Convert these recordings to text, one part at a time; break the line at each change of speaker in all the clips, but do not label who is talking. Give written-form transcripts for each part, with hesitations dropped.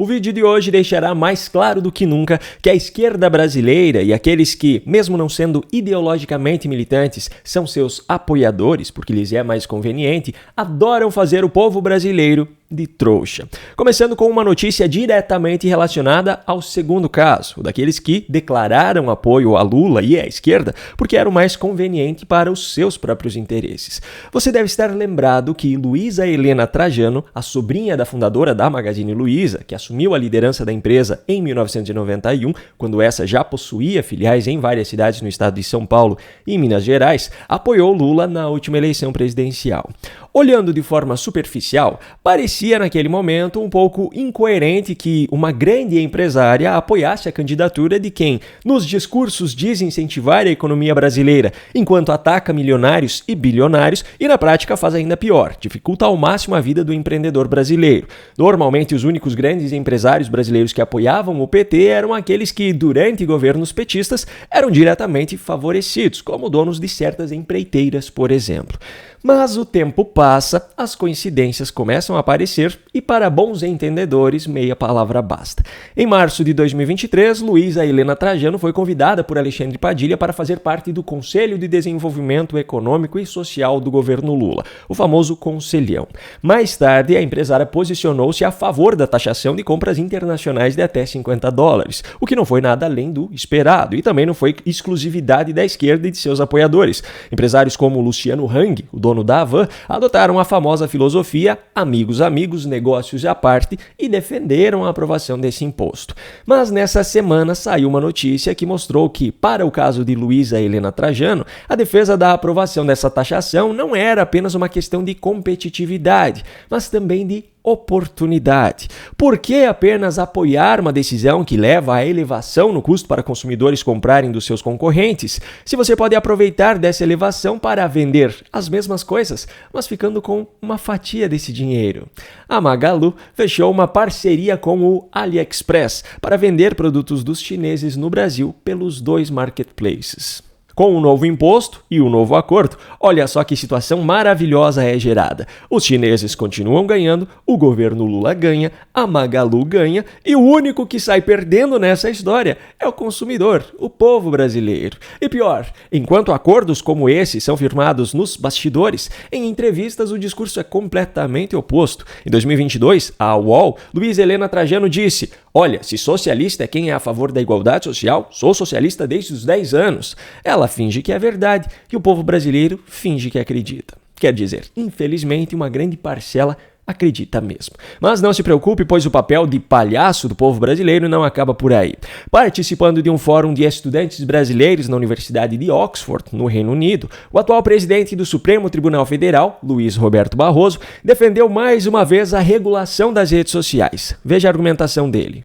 O vídeo de hoje deixará mais claro do que nunca que a esquerda brasileira e aqueles que, mesmo não sendo ideologicamente militantes, são seus apoiadores, porque lhes é mais conveniente, adoram fazer o povo brasileiro de trouxa. Começando com uma notícia diretamente relacionada ao segundo caso, o daqueles que declararam apoio a Lula e à esquerda porque era o mais conveniente para os seus próprios interesses. Você deve estar lembrado que Luísa Helena Trajano, a sobrinha da fundadora da Magazine Luiza, que assumiu a liderança da empresa em 1991, quando essa já possuía filiais em várias cidades no estado de São Paulo e Minas Gerais, apoiou Lula na última eleição presidencial. Olhando de forma superficial, parecia naquele momento um pouco incoerente que uma grande empresária apoiasse a candidatura de quem, nos discursos, diz incentivar a economia brasileira, enquanto ataca milionários e bilionários e na prática faz ainda pior, dificulta ao máximo a vida do empreendedor brasileiro. Normalmente os únicos grandes empresários brasileiros que apoiavam o PT eram aqueles que, durante governos petistas, eram diretamente favorecidos, como donos de certas empreiteiras, por exemplo. Mas o tempo passa, as coincidências começam a aparecer e para bons entendedores meia palavra basta. Em março de 2023, Luísa Helena Trajano foi convidada por Alexandre Padilha para fazer parte do Conselho de Desenvolvimento Econômico e Social do governo Lula, o famoso Conselhão. Mais tarde, a empresária posicionou-se a favor da taxação de compras internacionais de até $50, o que não foi nada além do esperado e também não foi exclusividade da esquerda e de seus apoiadores. Empresários como Luciano Hang, o dono da Havan, adotaram a famosa filosofia amigos, negócios à parte e defenderam a aprovação desse imposto. Mas nessa semana saiu uma notícia que mostrou que, para o caso de Luísa Helena Trajano, a defesa da aprovação dessa taxação não era apenas uma questão de competitividade, mas também de oportunidade. Por que apenas apoiar uma decisão que leva à elevação no custo para consumidores comprarem dos seus concorrentes, se você pode aproveitar dessa elevação para vender as mesmas coisas, mas ficando com uma fatia desse dinheiro? A Magalu fechou uma parceria com o AliExpress para vender produtos dos chineses no Brasil pelos dois marketplaces. Com o novo imposto e o novo acordo, olha só que situação maravilhosa é gerada. Os chineses continuam ganhando, o governo Lula ganha, a Magalu ganha e o único que sai perdendo nessa história é o consumidor, o povo brasileiro. E pior, enquanto acordos como esse são firmados nos bastidores, em entrevistas o discurso é completamente oposto. Em 2022, a UOL, Luísa Helena Trajano disse: "Olha, se socialista é quem é a favor da igualdade social, sou socialista desde os 10 anos. Ela finge que é verdade e o povo brasileiro finge que acredita. Quer dizer, infelizmente, uma grande parcela acredita mesmo. Mas não se preocupe, pois o papel de palhaço do povo brasileiro não acaba por aí. Participando de um fórum de estudantes brasileiros na Universidade de Oxford, no Reino Unido, o atual presidente do Supremo Tribunal Federal, Luiz Roberto Barroso, defendeu mais uma vez a regulação das redes sociais. Veja a argumentação dele.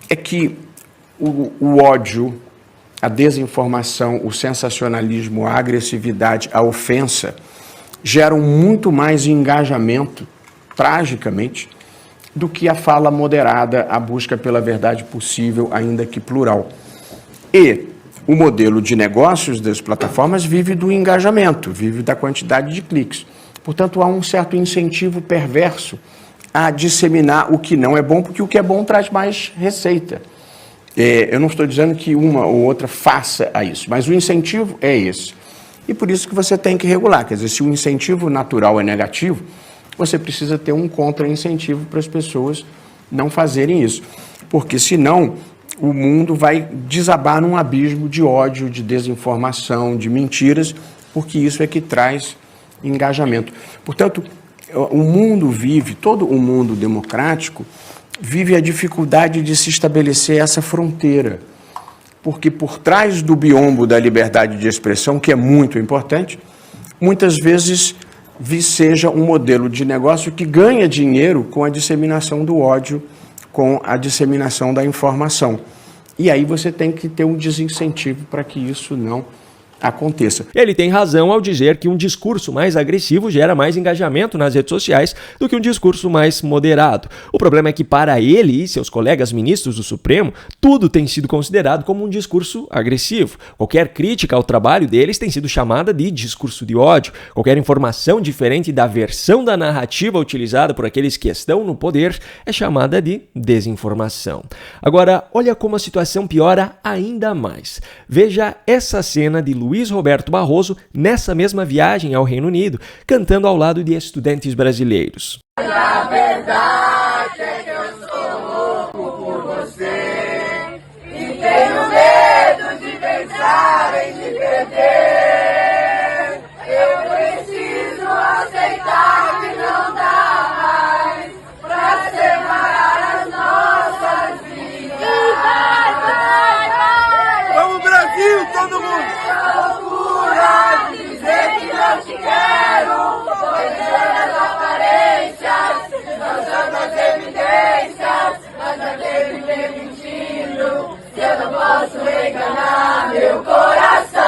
É que o ódio, a desinformação, o sensacionalismo, a agressividade, a ofensa geram muito mais engajamento, tragicamente, do que a fala moderada, a busca pela verdade possível, ainda que plural. E o modelo de negócios das plataformas vive do engajamento, vive da quantidade de cliques. Portanto, há um certo incentivo perverso a disseminar o que não é bom, porque o que é bom traz mais receita. Eu não estou dizendo que uma ou outra faça a isso, mas o incentivo é esse. E por isso que você tem que regular. Quer dizer, se o incentivo natural é negativo, você precisa ter um contra-incentivo para as pessoas não fazerem isso. Porque senão o mundo vai desabar num abismo de ódio, de desinformação, de mentiras, porque isso é que traz engajamento. Portanto, o mundo vive, todo o mundo democrático, vive a dificuldade de se estabelecer essa fronteira, porque por trás do biombo da liberdade de expressão, que é muito importante, muitas vezes seja um modelo de negócio que ganha dinheiro com a disseminação do ódio, com a disseminação da informação. E aí você tem que ter um desincentivo para que isso não aconteça.
Ele tem razão ao dizer que um discurso mais agressivo gera mais engajamento nas redes sociais do que um discurso mais moderado. O problema é que para ele e seus colegas ministros do Supremo, tudo tem sido considerado como um discurso agressivo. Qualquer crítica ao trabalho deles tem sido chamada de discurso de ódio. Qualquer informação diferente da versão da narrativa utilizada por aqueles que estão no poder é chamada de desinformação. Agora, olha como a situação piora ainda mais. Veja essa cena de Luiz Roberto Barroso nessa mesma viagem ao Reino Unido, cantando ao lado de estudantes brasileiros.
A verdade é que eu sou louco por você e tenho medo de pensar em te perder. Eu preciso aceitar que não dá mais pra separar as nossas vidas.
Vamos Brasil, todo mundo!
Loucura de dizer que não te quero, olhando as aparências, mostrando as evidências, mas não teve me mentindo, se eu não posso enganar meu coração.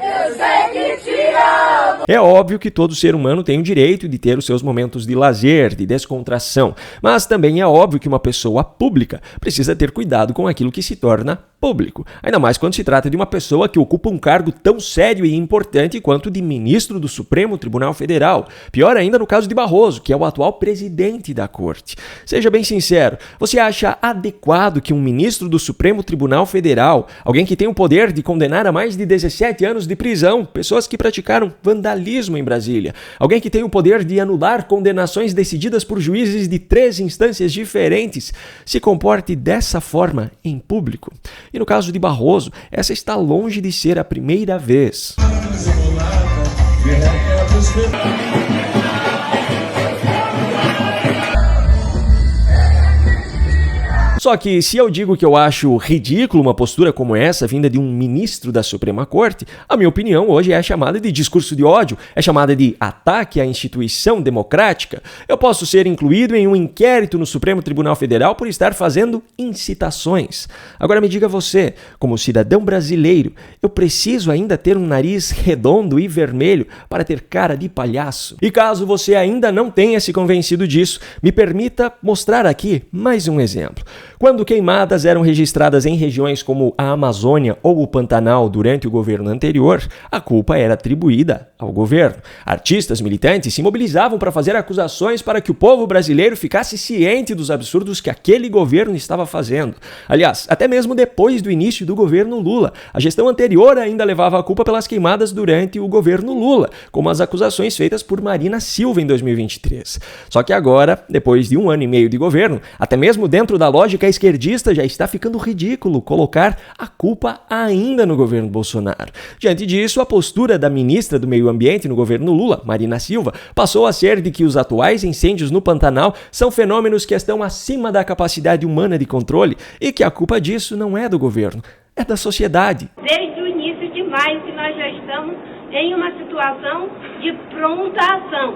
Eu sei que te amo.
É óbvio que todo ser humano tem o direito de ter os seus momentos de lazer, de descontração, mas também é óbvio que uma pessoa pública precisa ter cuidado com aquilo que se torna público, ainda mais quando se trata de uma pessoa que ocupa um cargo tão sério e importante quanto de ministro do Supremo Tribunal Federal. Pior ainda no caso de Barroso, que é o atual presidente da corte. Seja bem sincero, você acha adequado que um ministro do Supremo Tribunal Federal, alguém que tem o poder de condenar a mais de 17 anos de prisão pessoas que praticaram vandalismo em Brasília, alguém que tem o poder de anular condenações decididas por juízes de 3 instâncias diferentes, se comporte dessa forma em público? E no caso de Barroso, essa está longe de ser a primeira vez. Só que se eu digo que eu acho ridículo uma postura como essa vinda de um ministro da Suprema Corte, a minha opinião hoje é chamada de discurso de ódio, é chamada de ataque à instituição democrática. Eu posso ser incluído em um inquérito no Supremo Tribunal Federal por estar fazendo incitações. Agora me diga você, como cidadão brasileiro, eu preciso ainda ter um nariz redondo e vermelho para ter cara de palhaço? E caso você ainda não tenha se convencido disso, me permita mostrar aqui mais um exemplo. Quando queimadas eram registradas em regiões como a Amazônia ou o Pantanal durante o governo anterior, a culpa era atribuída ao governo. Artistas militantes se mobilizavam para fazer acusações para que o povo brasileiro ficasse ciente dos absurdos que aquele governo estava fazendo. Aliás, até mesmo depois do início do governo Lula, a gestão anterior ainda levava a culpa pelas queimadas durante o governo Lula, como as acusações feitas por Marina Silva em 2023. Só que agora, depois de 1 ano e meio de governo, até mesmo dentro da lógica esquerdista já está ficando ridículo colocar a culpa ainda no governo Bolsonaro. Diante disso, a postura da ministra do Meio Ambiente no governo Lula, Marina Silva, passou a ser de que os atuais incêndios no Pantanal são fenômenos que estão acima da capacidade humana de controle e que a culpa disso não é do governo, é da sociedade.
Desde o início de maio que nós já estamos em uma situação de pronta ação.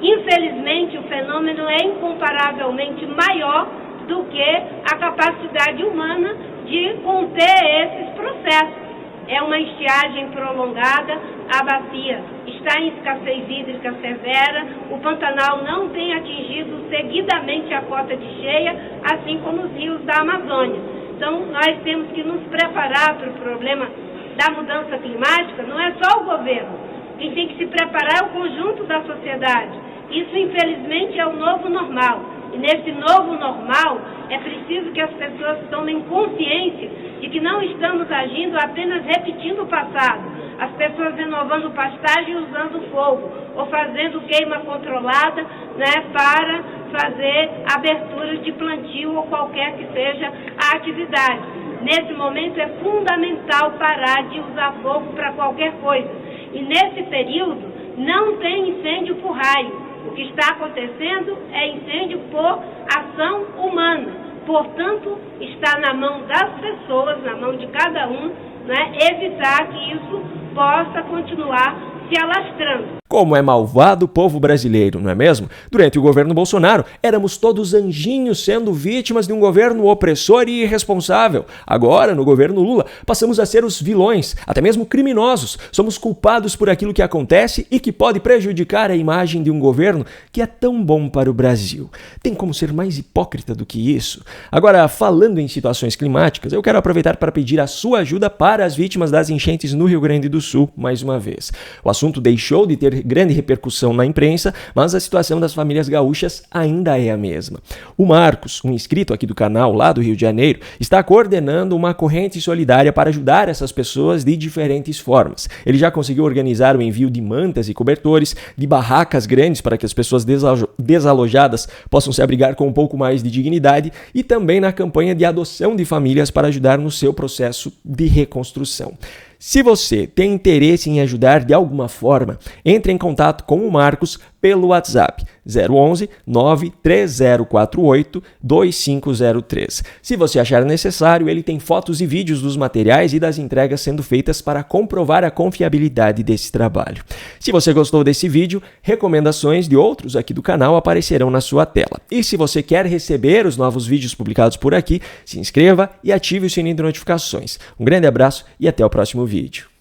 Infelizmente, o fenômeno é incomparavelmente maior do que a capacidade humana de conter esses processos. É uma estiagem prolongada, a bacia está em escassez hídrica severa, o Pantanal não tem atingido seguidamente a cota de cheia, assim como os rios da Amazônia. Então, nós temos que nos preparar para o problema da mudança climática, não é só o governo. Quem tem que se preparar é o conjunto da sociedade. Isso, infelizmente, é o novo normal. E nesse novo normal, é preciso que as pessoas tomem consciência de que não estamos agindo apenas repetindo o passado. As pessoas renovando pastagem usando fogo, ou fazendo queima controlada, para fazer aberturas de plantio ou qualquer que seja a atividade. Nesse momento é fundamental parar de usar fogo para qualquer coisa. E nesse período não tem incêndio por raio. O que está acontecendo é incêndio por ação humana. Portanto, está na mão das pessoas, na mão de cada um, evitar que isso possa continuar se alastrando.
Como é malvado o povo brasileiro, não é mesmo? Durante o governo Bolsonaro, éramos todos anjinhos sendo vítimas de um governo opressor e irresponsável. Agora, no governo Lula, passamos a ser os vilões, até mesmo criminosos. Somos culpados por aquilo que acontece e que pode prejudicar a imagem de um governo que é tão bom para o Brasil. Tem como ser mais hipócrita do que isso? Agora, falando em situações climáticas, eu quero aproveitar para pedir a sua ajuda para as vítimas das enchentes no Rio Grande do Sul, mais uma vez. O assunto deixou de ter grande repercussão na imprensa, mas a situação das famílias gaúchas ainda é a mesma. O Marcos, um inscrito aqui do canal lá do Rio de Janeiro, está coordenando uma corrente solidária para ajudar essas pessoas de diferentes formas. Ele já conseguiu organizar o envio de mantas e cobertores, de barracas grandes para que as pessoas desalojadas possam se abrigar com um pouco mais de dignidade e também na campanha de adoção de famílias para ajudar no seu processo de reconstrução. Se você tem interesse em ajudar de alguma forma, entre em contato com o Marcos pelo WhatsApp 011 93048 2503. Se você achar necessário, ele tem fotos e vídeos dos materiais e das entregas sendo feitas para comprovar a confiabilidade desse trabalho. Se você gostou desse vídeo, recomendações de outros aqui do canal aparecerão na sua tela. E se você quer receber os novos vídeos publicados por aqui, se inscreva e ative o sininho de notificações. Um grande abraço e até o próximo vídeo.